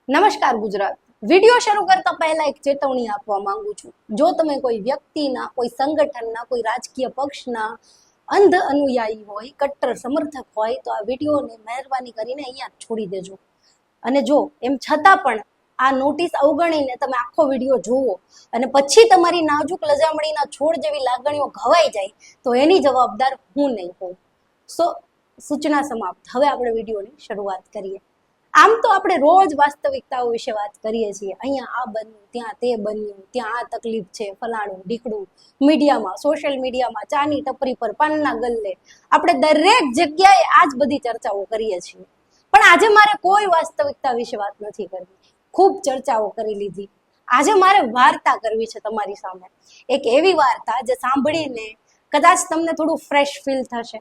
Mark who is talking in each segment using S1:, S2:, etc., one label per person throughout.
S1: નમસ્કાર ગુજરાત। વિડિયો શરૂ કરતા પહેલા એક ચેતવણી આપવા માંગુ છું। જો તમે કોઈ વ્યક્તિના, કોઈ સંગઠનના, કોઈ રાજકીય પક્ષના અંધ અનુયાયી હોય, કટ્ટર સમર્થક હોય તો આ વિડિયોને મહેરબાની કરીને અહીંયા છોડી દેજો। અને જો એમ છતાં પણ આ નોટિસ અવગણીને તમે આખો વિડિયો જુઓ અને પછી તમારી નાજુક લજામણીના છોડ જેવી લાગણીઓ ઘવાઈ જાય તો એની જવાબદાર હું નહીં હોઉં। સૂચના સમાપ્ત। હવે આપણે વિડિયોની શરૂઆત કરીએ। આમ તો આપણે રોજ વાસ્તવિકતાઓ વિશે વાત કરીએ છીએ। અહીંયા આ બન્યું, ત્યાં તે બન્યું, ત્યાં આ તકલીફ છે, ફલાણું ઢીકડું, મીડિયામાં, સોશિયલ મીડિયામાં, ચાની ટપરી પર, પાનના ગલ્લે, આપણે દરેક જગ્યાએ આ જ બધી ચર્ચાઓ કરીએ છીએ। પણ આજે મારે કોઈ વાસ્તવિકતા વિશે વાત નથી કરવી। ખૂબ ચર્ચાઓ કરી લીધી। આજે મારે વાર્તા કરવી છે તમારી સામે। એક એવી વાર્તા જે સાંભળીને કદાચ તમને થોડું ફ્રેશ ફીલ થશે,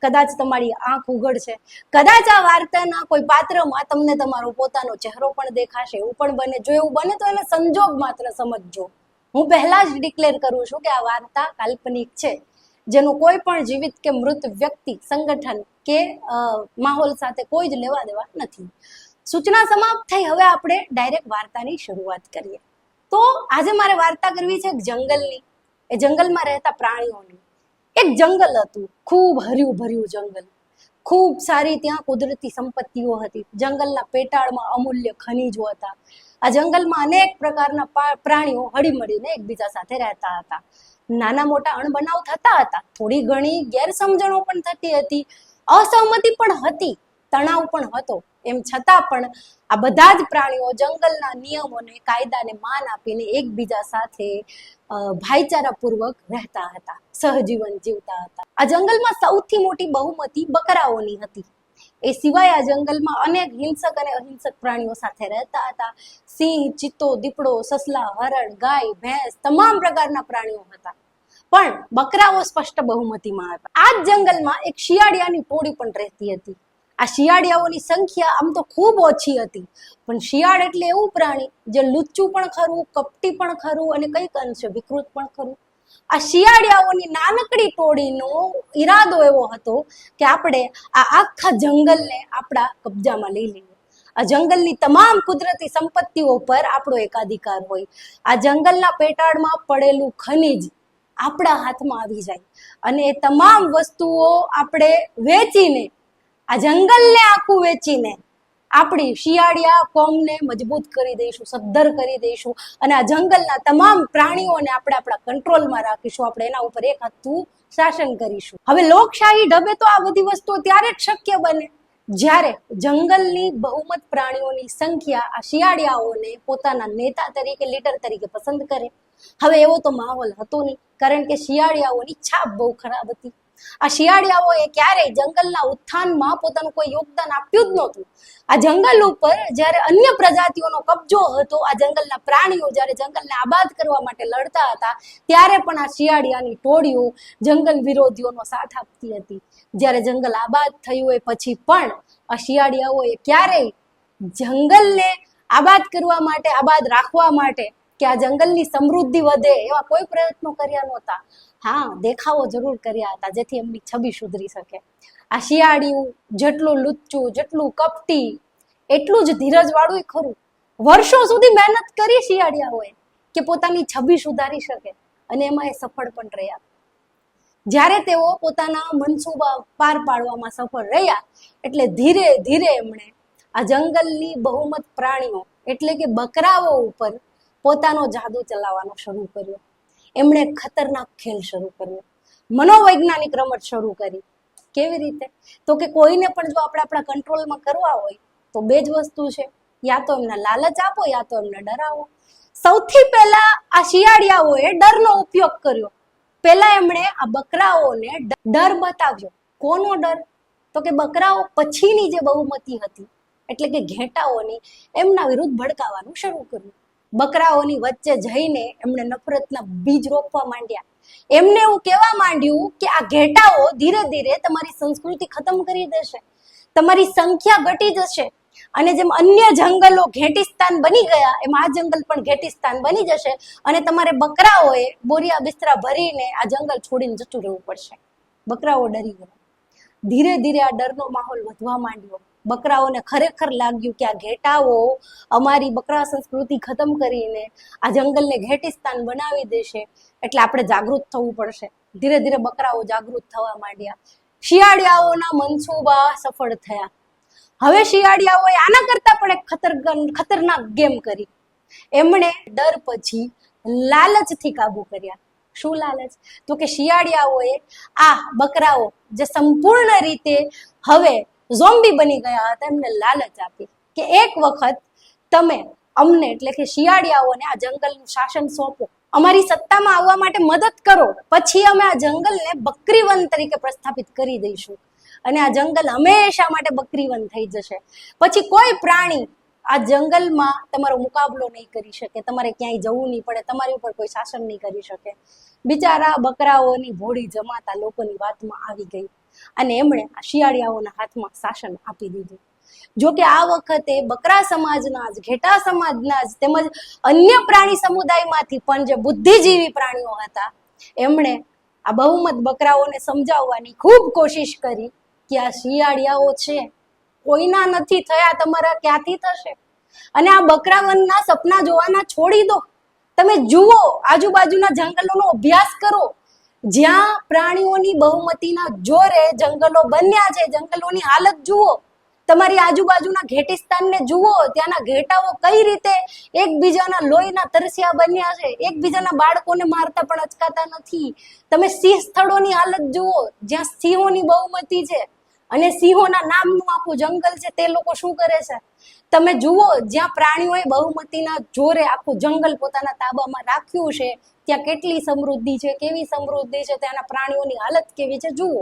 S1: કદાચ તમારી આંખ ઉઘડશે, કદાચ આ વાર્તાના કોઈ પાત્રમાં તમને તમારો પોતાનો ચહેરો પણ દેખાશે। એવું પણ બને। જો એવું બને તો એને સંજોગ માત્ર સમજજો। હું પહેલા જ ડિક્લેર કરું છું કે આ વાર્તા કાલ્પનિક છે, જેનું કોઈ પણ જીવિત કે મૃત વ્યક્તિ, સંગઠન કે માહોલ સાથે કોઈ જ લેવા દેવા નથી। સૂચના સમાપ્ત થઈ। હવે આપણે ડાયરેક્ટ વાર્તાની શરૂઆત કરીએ। તો આજે મારે વાર્તા કરવી છે એક જંગલની, એ જંગલમાં રહેતા પ્રાણીઓની। એક જંગલ હતું, ખૂબ હર્યું ભર્યું જંગલ, ખૂબ સારી ત્યાં કુદરતી સંપત્તિઓ હતી। જંગલના પેટાળમાં અમૂલ્ય ખનીજો હતા। આ જંગલમાં અનેક પ્રકારના પ્રાણીઓ હળીમળીને એકબીજા સાથે રહેતા હતા। નાના મોટા અણબનાવ થતા હતા, થોડી ઘણી ગેરસમજણો પણ થતી હતી, અસહમતિ પણ હતી, તણાવ પણ હતો। એમ છતાં પણ આ બધા જ પ્રાણીઓ જંગલના નિયમોને, કાયદાને માન આપીને એકબીજા સાથે ભાઈચારાપૂર્વક રહેતા હતા, સહજીવન જીવતા હતા। આ જંગલમાં સૌથી મોટી બહુમતી બકરાઓની હતી। એ સિવાય આ જંગલમાં અનેક હિંસક અને અહિંસક પ્રાણીઓ સાથે રહેતા હતા। સિંહ, ચિત્તો, દીપડો, સસલા, હરણ, ગાય, ભેંસ, તમામ પ્રકારના પ્રાણીઓ હતા, પણ બકરાઓ સ્પષ્ટ બહુમતીમાં હતા। આ જ જંગલમાં એક શિયાળિયાની ટોળી પણ રહેતી હતી। આ શિયાળિયાઓની સંખ્યા આમ તો ખૂબ ઓછી હતી, પણ શિયાળ એટલે એવું પ્રાણી જે લુચ્ચું પણ ખરું, કપટી પણ ખરું અને કંઈક અંશે વિકૃત પણ ખરું। આ શિયાળિયાઓની નાનકડી ટોળીનો ઈરાદો એવો હતો કે આપણે આ આખા જંગલને આપણા કબજામાં લઈ લઈએ। આ જંગલની તમામ કુદરતી સંપત્તિઓ પર આપણો એકાધિકાર હોય। આ જંગલના પેટાળમાં પડેલું ખનીજ આપણા હાથમાં આવી જાય અને એ તમામ વસ્તુઓ આપણે વેચીને, આ જંગલને આખું વેચીને આપણી શિયાળિયા કોમને મજબૂત કરી દઈશું, સદ્ધર કરી દઈશું અને આ જંગલના તમામ પ્રાણીઓને આપણે આપણા કંટ્રોલમાં રાખીશું। આપણે એના ઉપર એક હાથું શાસન કરીશું। હવે લોકશાહી ઢબે તો આ બધી વસ્તુઓ ત્યારે જ શક્ય બને જ્યારે જંગલની બહુમત પ્રાણીઓની સંખ્યા આ શિયાળિયાઓને પોતાના નેતા તરીકે, લીડર તરીકે પસંદ કરે। હવે એવો તો માહોલ હતો નહીં, કારણ કે શિયાળિયાઓની છાપ બહુ ખરાબ હતી। આ શિયાળિયાઓએ ક્યારેય જંગલના ઉત્થાનમાં પોતાનું કોઈ યોગદાન આપ્યું જ નહોતું। આ જંગલ ઉપર જ્યારે અન્ય પ્રજાતિઓનો કબજો હતો, આ જંગલના પ્રાણીઓ જ્યારે જંગલને આબાદ કરવા માટે લડતા હતા, ત્યારે પણ આ શિયાળિયાની ટોળીઓ જંગલ વિરોધીઓનો સાથ આપતી હતી। જ્યારે જંગલ આબાદ થયું એ પછી પણ આ શિયાળિયાઓએ ક્યારેય જંગલને આબાદ કરવા માટે, આબાદ રાખવા માટે કે આ જંગલની સમૃદ્ધિ વધે એવા કોઈ પ્રયત્નો કર્યા નહોતા। હા, દેખાવો જરૂર કર્યા હતા જેથી એમની છબી સુધરી શકે। આ શિયાળિયું જેટલું લુચ્ચું, જેટલું કપટી, એટલું જ ધીરજવાળું ખરું। વર્ષો સુધી મહેનત કરી શિયાળિયાઓએ કે પોતાની છબી સુધારી શકે અને એમાં એ સફળ પણ રહ્યા। જ્યારે તેઓ પોતાના મનસૂબા પાર પાડવામાં સફળ રહ્યા એટલે ધીરે ધીરે એમણે આ જંગલની બહુમત પ્રાણીઓ એટલે કે બકરાઓ ઉપર પોતાનો જાદુ ચલાવવાનો શરૂ કર્યો। એમણે ખતરનાક ખેલ શરૂ કર્યો, મનોવૈજ્ઞાનિક રમત શરૂ કરી। કેવી રીતે? તો કે કોઈને પણ જો આપણે આપણા કંટ્રોલમાં કરવા હોય તો બે જ વસ્તુ છે, યા તો એમને લાલચ આપો, યા તો એમને ડરાવો। સૌથી પહેલા આ શિયાળિયાઓએ ડરનો ઉપયોગ કર્યો। પહેલા એમણે આ બકરાઓને ડર બતાવ્યો। કોનો ડર? તો કે બકરાઓ પછીની જે બહુમતી હતી એટલે કે ઘેટાઓની, એમના વિરુદ્ધ ભડકાવાનું શરૂ કર્યું। બકરાઓની વચ્ચે જઈને એમણે નફરતના બીજ રોપવા માંડ્યા। એમને એવું કહેવા માંડ્યું કે આ ઘેટાઓ ધીરે ધીરે તમારી સંસ્કૃતિ ખતમ કરી દેશે, તમારી સંખ્યા ઘટી જશે અને જેમ અન્ય જંગલો ઘેટિસ્તાન બની ગયા એમ આ જંગલ પણ ઘેટિસ્તાન બની જશે અને તમારે બકરાઓએ બોરિયા બિસ્તરા ભરીને આ જંગલ છોડીને જતું રહેવું પડશે। બકરાઓ ડરી ગયા। ધીરે ધીરે આ ડરનો માહોલ વધવા માંડ્યો બકરાઓને ખરેખર લાગ્યું કે આ ઘેટાઓ અમારી બકરા સંસ્કૃતિ ખતમ કરીને આ જંગલને ઘેટિસ્તાન બનાવી દેશે, એટલે આપણે જાગૃત થવું પડશે. ધીરે ધીરે બકરાઓ જાગૃત થવા માંડ્યા. શિયાળિયાઓના મનસૂબા સફળ થયા. હવે શિયાળિયાઓએ આના કરતા પણ એક ખતરનાક ગેમ કરી. એમણે ડર પછી લાલચથી કાબુ કર્યા. શું લાલચ? તો કે શિયાળિયાઓએ આ બકરાઓ જે સંપૂર્ણ રીતે હવે ઝોમ્બી બની ગયા હતા, એમને લાલચ આપી કે એક વખત તમે અમને એટલે કે શિયાળિયાઓને આ જંગલનું શાસન સોંપો, અમારી સત્તામાં આવવા માટે મદદ કરો, પછી અમે આ જંગલને બકરીવન તરીકે પ્રસ્થાપિત કરી દઈશું અને આ જંગલ હંમેશા માટે બકરીવન થઈ જશે. પછી કોઈ પ્રાણી આ જંગલમાં તમારો મુકાબલો નહીં કરી શકે, તમારે ક્યાંય જવું નહીં પડે, તમારી ઉપર કોઈ શાસન નહીં કરી શકે. બિચારા બકરાઓની ભોળી જમાતા લોકોની વાતમાં આવી ગઈ અને એમણે આ શિયાળિયાઓના હાથમાં શાસન આપી દીધું. જો કે આ વખતે બકરા સમાજના જ, ઘેટા સમાજના જ તેમજ અન્ય પ્રાણી સમુદાયમાંથી પણ જે બુદ્ધિજીવી પ્રાણીઓ હતા, એમણે આ બહુમત બકરાઓને સમજાવવાની ખૂબ કોશિશ કરી કે આ શિયાળિયાઓ છે કોઈના નથી થયા, તમારા ક્યાંથી થશે? અને આ બકરાવનના સપના જોવાના છોડી દો. તમે જુઓ, આજુબાજુના જંગલોનો અભ્યાસ કરો, જ્યાં પ્રાણીઓની બહુમતીના જોરે જંગલો બન્યા છે, જંગલોની હાલત જુઓ. તમારી આજુબાજુના ઘેટિસ્તાનને જુઓ, ત્યાંના ઘેટાઓ કઈ રીતે એકબીજાના લોહીના તરસ્યા બન્યા છે, એકબીજાના બાળકોને મારતા પણ અચકાતા નથી. તમે સિંહ સ્થળોની હાલત જુઓ, જ્યાં સિંહોની બહુમતી છે અને સિંહોના નામનું આખું જંગલ છે, તે લોકો શું કરે છે. તમે જુઓ, જ્યાં પ્રાણીઓએ બહુમતીના જોરે આખું જંગલ પોતાના તાબામાં રાખ્યું છે, ત્યાં કેટલી સમૃદ્ધિ છે, કેવી સમૃદ્ધિ છે, ત્યાંના પ્રાણીઓની હાલત કેવી છે જુઓ.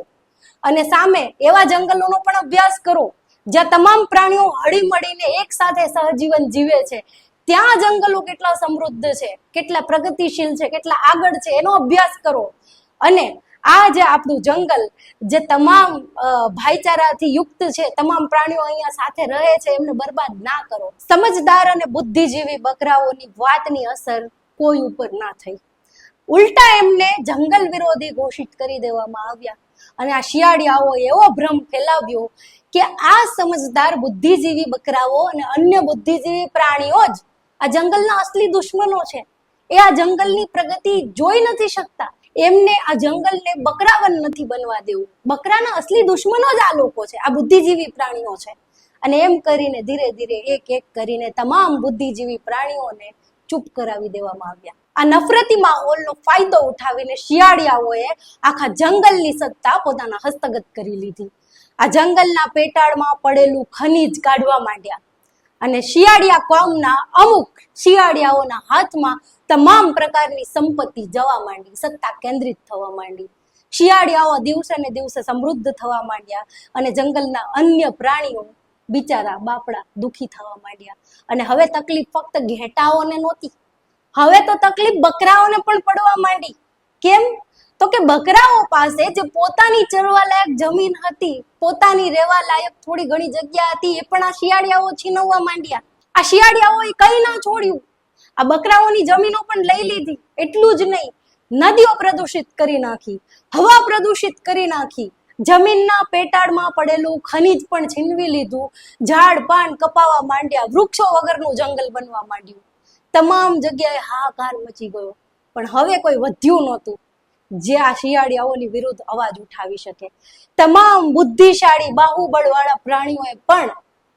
S1: અને સામે એવા જંગલોનો પણ અભ્યાસ કરો જ્યાં તમામ પ્રાણીઓ હળી મળીને એક સાથે સહજીવન જીવે છે, ત્યાં જંગલો કેટલા સમૃદ્ધ છે, કેટલા પ્રગતિશીલ છે, કેટલા આગળ છે, એનો અભ્યાસ કરો. અને આ જે આપણું જંગલ જે તમામ ભાઈચારાથી યુક્ત છે, તમામ પ્રાણીઓ અહીંયા સાથે રહે છે, એમને બરબાદ ના કરો. સમજદાર અને બુદ્ધિજીવી બકરાઓની વાતની અસર કોઈ ઉપર ના થઈ. ઉલટા એમને જંગલ વિરોધી ઘોષિત કરી દેવામાં આવ્યા અને આ શિયાળિયાઓ એવો ભ્રમ ફેલાવ્યો કે આ સમજદાર બુદ્ધિજીવી બકરાઓ અને અન્ય બુદ્ધિજીવી પ્રાણીઓ જ આ જંગલના અસલી દુશ્મનો છે. એ આ જંગલની પ્રગતિ જોઈ નથી શકતા. એમને આ જંગલને બકરાવન નથી બનવા દેવું. બકરાના અસલી દુશ્મનો જ આ લોકો છે, આ બુદ્ધિજીવી પ્રાણીઓ છે. અને એમ કરીને ધીરે ધીરે એક એક કરીને તમામ બુદ્ધિજીવી પ્રાણીઓને ચૂપ કરાવી દેવામાં આવ્યા. આ નફરતી માહોલનો ફાયદો ઉઠાવીને શિયાળિયાઓએ આખા જંગલની સત્તા પોતાના હસ્તગત કરી લીધી. આ જંગલના પેટાળમાં પડેલું ખનીજ કાઢવા માંડ્યા અને શિયાળિયા કોમના અમુક શિયાળિયાઓના હાથમાં તમામ પ્રકારની સંપત્તિ જવા માંડી, સત્તા કેન્દ્રિત થવા માંડી. શિયાળિયાઓ દિવસે ને દિવસે સમૃદ્ધ થવા માંડ્યા અને જંગલના અન્ય પ્રાણીઓ બિચારા બાપડા દુખી થવા માંડ્યા. અને હવે તકલીફ ફક્ત ઘેટાઓને નહોતી, હવે તો તકલીફ બકરાઓને પણ પડવા માંડી. કેમ? તો કે બકરાઓ પાસે જે પોતાની ચરવા લાયક જમીન હતી, પોતાની રહેવા લાયક થોડી ઘણી જગ્યા હતી, એ પણ આ શિયાળિયાઓ છીનવવા માંડ્યા. આ શિયાળિયાઓએ કઈ ના છોડ્યું, આ બકરાઓની જમીનો પણ લઈ લીધી. એટલું જ નહીં, નદીઓ પ્રદૂષિત કરી નાખી, હવા પ્રદૂષિત કરી નાખી, જમીનના પેટાળમાં પડેલું ખનીજ પણ છીનવી લીધું, ઝાડ પાન કપાવા માંડ્યા, વૃક્ષો વગરનું જંગલ બનવા માંડ્યું. તમામ જગ્યાએ હાહાકાર મચી ગયો. પણ હવે કોઈ વધ્યું નહોતું જે આ શિયાળિયાઓની વિરુદ્ધ અવાજ ઉઠાવી શકે. તમામ બુદ્ધિશાળી બાહુબળવાળા પ્રાણીઓએ પણ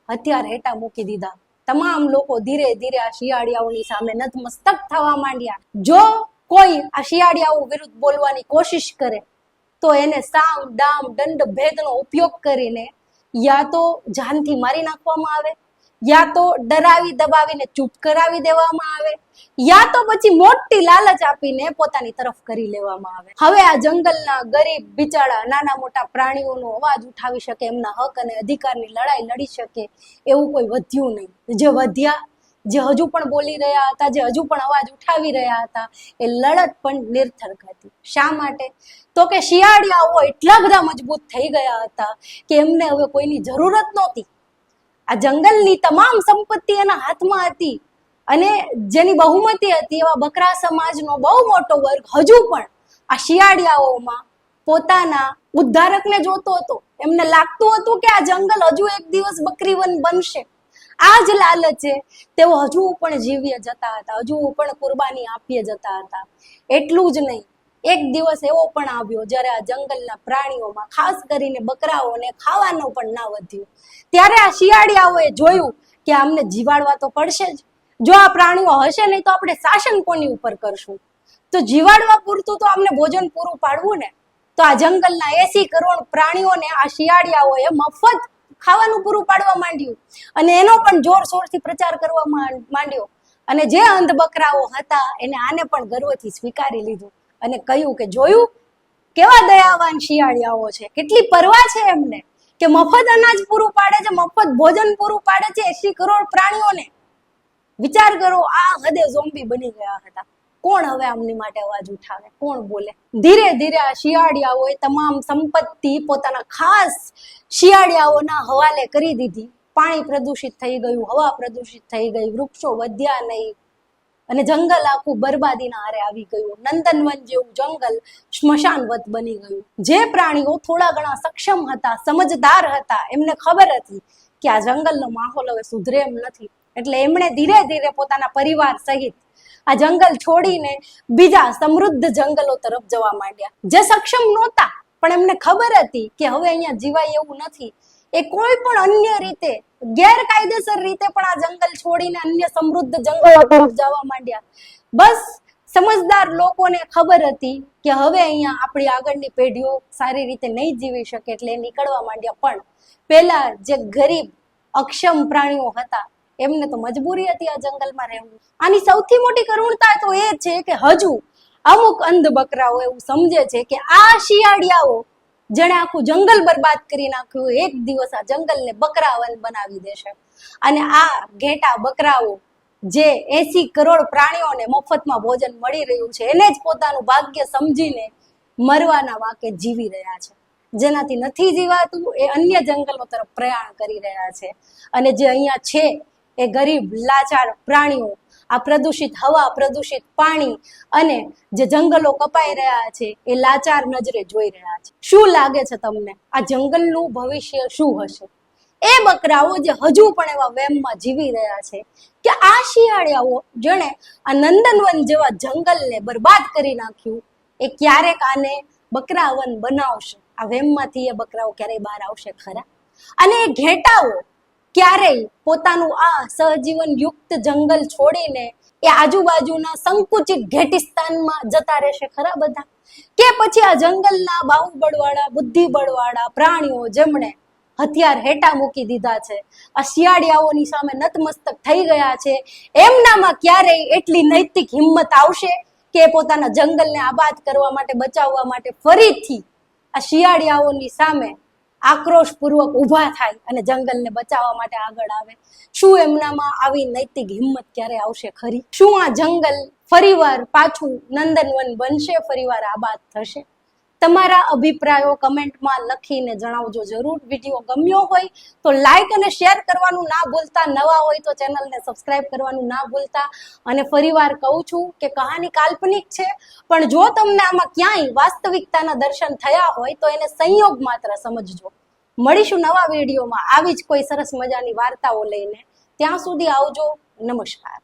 S1: હથિયાર હેઠા મૂકી દીધા. તમામ લોકો ધીરે ધીરે આ શિયાળિયાઓની સામે નતમસ્તક થવા માંડ્યા. જો કોઈ આ શિયાળિયાઓ વિરુદ્ધ બોલવાની કોશિશ કરે તો એને સામ દામ દંડ ભેદનો ઉપયોગ કરીને યા તો જાનથી મારી નાખવામાં આવે, યા તો ડરાવી દબાવીને ચૂપ કરાવી દેવામાં આવે, યા તો પછી મોટી લાલચ આપીને પોતાની તરફ કરી લેવામાં આવે. હવે આ જંગલના ગરીબ બિચારા નાના મોટા પ્રાણીઓનો અવાજ ઉઠાવી શકે, એમના હક અને અધિકારની લડાઈ લડી શકે એવું કોઈ વધ્યું નહીં. જે વધ્યા, જે હજુ પણ બોલી રહ્યા હતા, જે હજુ પણ અવાજ ઉઠાવી રહ્યા હતા, એ લડત પણ નિરર્થક હતી. શા માટે? તો કે શિયાળિયાઓ એટલા બધા મજબૂત થઈ ગયા હતા કે એમને હવે કોઈની જરૂરત નહોતી. આ જંગલની તમામ સંપત્તિ એના હાથમાં હતી અને જેની બહુમતી હતી એવા બકરા સમાજનો બહુ મોટો વર્ગ હજુ પણ આ શિયાળિયાઓમાં પોતાના ઉદ્ધારકને જોતો હતો. એમને લાગતું હતું કે આ જંગલ હજુ એક દિવસ બકરી વન બનશે. આ જ લાલચે તેઓ હજુ પણ જીવ્ય જતા હતા, હજુ પણ કુરબાની આપીએ જતા હતા. એટલું જ નહીં, એક દિવસ એવો પણ આવ્યો જ્યારે આ જંગલના પ્રાણીઓમાં ખાસ કરીને બકરાઓને ખાવાનું પણ ના વધ્યું. ત્યારે આ શિયાળિયાઓએ જોયું કે આમને જીવાડવા તો પડશે જ. જો આ પ્રાણીઓ હશે નહીં તો આપણે શાસન કોની ઉપર કરશું? તો જીવાડવા પૂરતું તો અમને ભોજન પૂરું પાડવું ને. તો આ જંગલના 80 કરોડ પ્રાણીઓને આ શિયાળિયાઓએ મફત ખાવાનું પૂરું પાડવા માંડ્યું અને એનો પણ જોરશોરથી પ્રચાર કરવા માંડ્યો. અને જે અંધ બકરાઓ હતા એને આને પણ ગર્વથી સ્વીકારી લીધું અને કહ્યું કે જોયું કેવા દયાવાન શિયાળિયાઓ છે, કેટલી પરવા છે એમને કે મફત અનાજ પૂરું પાડે છે, મફત ભોજન પૂરું પાડે છે 80 કરોડ પ્રાણીઓને. વિચાર કરો, આ હદે ઝોમ્બી બની ગયા હતા. કોણ હવે આમની માટે અવાજ ઉઠાવે? કોણ બોલે? ધીરે ધીરે આ શિયાળિયાઓએ તમામ સંપત્તિ પોતાના ખાસ શિયાળિયાઓના હવાલે કરી દીધી. પાણી પ્રદૂષિત થઈ ગયું, હવા પ્રદૂષિત થઈ ગઈ, વૃક્ષો વધ્યા નહીં અને જંગલ આખું બરબાદીના આરે આવી ગયું. નંદનવન જેવું જંગલ સ્મશાનવત બની ગયું. જે પ્રાણીઓ થોડા ઘણા સક્ષમ હતા, સમજદાર હતા, એમને ખબર હતી કે આ જંગલનો માહોલ હવે સુધરે એમ નથી, એટલે એમણે ધીરે ધીરે પોતાના પરિવાર સહિત આ જંગલ છોડીને બીજા સમૃદ્ધ જંગલો તરફ જવા માંડ્યા. જે સક્ષમ નહોતા પણ એમને ખબર હતી કે હવે અહીંયા જીવાય એવું નથી, એ કોઈ પણ અન્ય રીતે ગેરકાયદેસર રીતે પણ આ જંગલ છોડીને અન્ય સમૃદ્ધ જંગલો તરફ જવા માંડ્યા. બસ સમજદાર લોકોને ખબર હતી કે હવે અહીંયા આપણી આગળની પેઢીઓ સારી રીતે નહીં જીવી શકે એટલે નીકળવા માંડ્યા. પણ પેલા જે ગરીબ અક્ષમ પ્રાણીઓ હતા એમને તો મજબૂરી હતી આ જંગલમાં રહેવું. આની સૌથી મોટી કરુણતા તો એ છે કે હજુ અમુક અંધ બકરાઓ એવું સમજે છે કે આ શિયાળિયાઓ જેણે આખું જંગલ બરબાદ કરી નાખ્યું, એક દિવસ આ જંગલને બકરાવન બનાવી દેશે. અને આ ઘેટા બકરાઓ જે 80 કરોડ પ્રાણીઓને મફતમાં ભોજન મળી રહ્યું છે એને જ પોતાનું ભાગ્ય સમજીને મરવાના વાકે જીવી રહ્યા છે. જેનાથી નથી જીવાતું એ અન્ય જંગલો તરફ પ્રયાણ કરી રહ્યા છે. અને જે અહીંયા છે એ ગરીબ લાચાર પ્રાણીઓ આ પ્રદૂષિત હવા, પ્રદૂષિત પાણી અને જે જંગલો કપાઈ રહ્યા છે એ લાચાર નજરે જોઈ રહ્યા છે. શું લાગે છે તમને આ જંગલનું ભવિષ્ય શું હશે? એ બકરાઓ જે હજુ પણ એવા વેમમાં જીવી રહ્યા છે કે આ શિયાળિયાઓ જેણે આ નંદનવન જેવા જંગલને બરબાદ કરી નાખ્યું એ ક્યારેક આને બકરાવન બનાવશે. આ વેમમાંથી એ બકરાઓ ક્યારેય બહાર આવશે ખરા? અને એ ઘેટાઓ ક્યારેય પોતાનું આ સહજીવન યુક્ત જંગલ છોડીને એ આજુબાજુના સંકુચિત ઘેટિસ્તાનમાં જતા રહેશે ખરા બધા? કે પછી આ જંગલના બાહુબળવાળા, બુદ્ધિબળવાળા પ્રાણીઓ જેમણે હથિયાર હેઠા મૂકી દીધા છે, આ શિયાળિયાઓની સામે નતમસ્તક થઈ ગયા છે, એમનામાં ક્યારેય એટલી નૈતિક હિંમત આવશે કે પોતાના જંગલને આબાદ કરવા માટે, બચાવવા માટે ફરીથી આ શિયાળિયાઓની સામે આક્રોશપૂર્વક ઊભા થાય અને જંગલને બચાવવા માટે આગળ આવે? શું એમનામાં આવી નૈતિક હિંમત ક્યારે આવશે ખરી? શું આ જંગલ ફરીવાર પાછું નંદનવન બનશે, ફરીવાર આબાદ થશે? તમારા અભિપ્રાયો કમેન્ટમાં લખીને જણાવજો જરૂર. વિડીયો ગમ્યો હોય તો લાઈક અને શેર કરવાનું ના ભૂલતા. નવા હોય તો ચેનલને સબસ્ક્રાઇબ કરવાનું ના ભૂલતા. અને ફરીવાર કહું છું કે કહાની કાલ્પનિક છે, પણ જો તમને આમાં ક્યાંય વાસ્તવિકતાના દર્શન થયા હોય તો એને સંયોગ માત્ર સમજજો. મળીશું નવા વિડીયોમાં આવી જ કોઈ સરસ મજાની વાર્તાઓ લઈને. ત્યાં સુધી આવજો. નમસ્કાર.